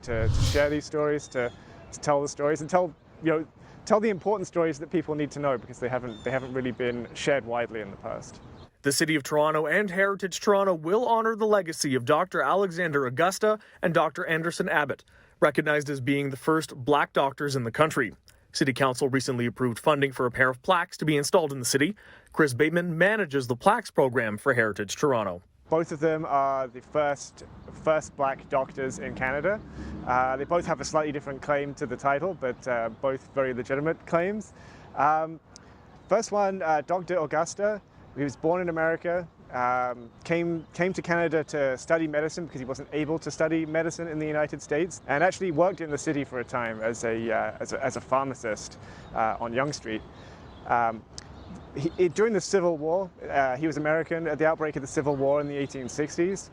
to share these stories, to tell the stories, and tell the important stories that people need to know, because they haven't really been shared widely in the past. The City of Toronto and Heritage Toronto will honor the legacy of Dr. Alexander Augusta and Dr. Anderson Abbott, recognized as being the first Black doctors in the country. City Council recently approved funding for a pair of plaques to be installed in the city. Chris Bateman manages the plaques program for Heritage Toronto. Both of them are the first Black doctors in Canada. They both have a slightly different claim to the title, but both very legitimate claims. First one, Dr. Augusta. He was born in America, came to Canada to study medicine because he wasn't able to study medicine in the United States, and actually worked in the city for a time as a pharmacist on Yonge Street. During the Civil War, he was American. At the outbreak of the Civil War in the 1860s,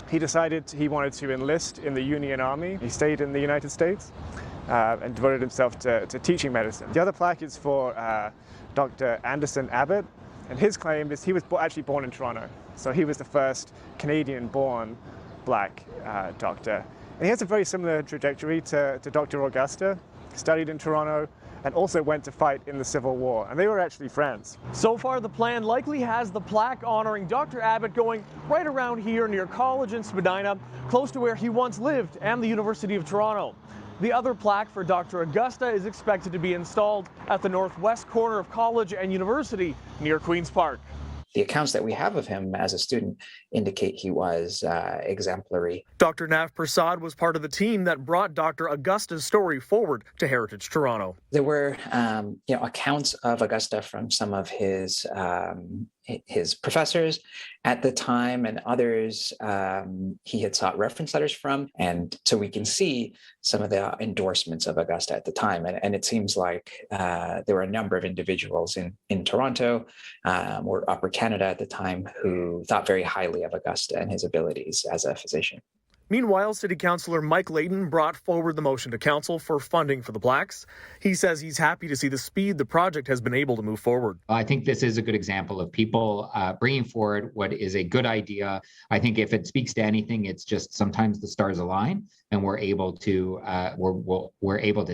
he decided he wanted to enlist in the Union Army. He stayed in the United States and devoted himself to teaching medicine. The other plaque is for Dr. Anderson Abbott. And his claim is he was actually born in Toronto. So he was the first Canadian-born Black doctor. And he has a very similar trajectory to Dr. Augusta. Studied in Toronto and also went to fight in the Civil War. And they were actually friends. So far, the plan likely has the plaque honoring Dr. Abbott going right around here near College in Spadina, close to where he once lived and the University of Toronto. The other plaque for Dr. Augusta is expected to be installed at the northwest corner of College and University near Queen's Park. The accounts that we have of him as a student indicate he was exemplary. Dr. Nav Prasad was part of the team that brought Dr. Augusta's story forward to Heritage Toronto. There were accounts of Augusta from some of his professors at the time, and others he had sought reference letters from. And so we can see some of the endorsements of Augusta at the time. And it seems like there were a number of individuals in Toronto or Upper Canada at the time who thought very highly of Augusta and his abilities as a physician. Meanwhile, City Councillor Mike Layton brought forward the motion to Council for funding for the plaques. He says he's happy to see the speed the project has been able to move forward. I think this is a good example of people bringing forward what is a good idea. I think if it speaks to anything, it's just sometimes the stars align and we're able to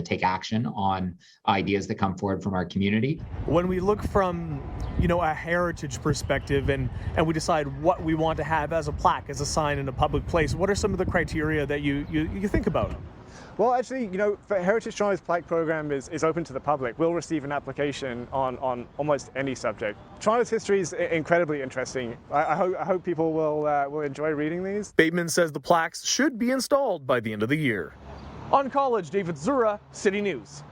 take action on ideas that come forward from our community. When we look from a heritage perspective and we decide what we want to have as a plaque, as a sign in a public place, what are some of the criteria that you think about? Well, actually, for Heritage Toronto's plaque program is open to the public. We'll receive an application on almost any subject. Toronto's history is incredibly interesting. I hope people will enjoy reading these. Bateman says the plaques should be installed by the end of the year. On College, David Zura, City News.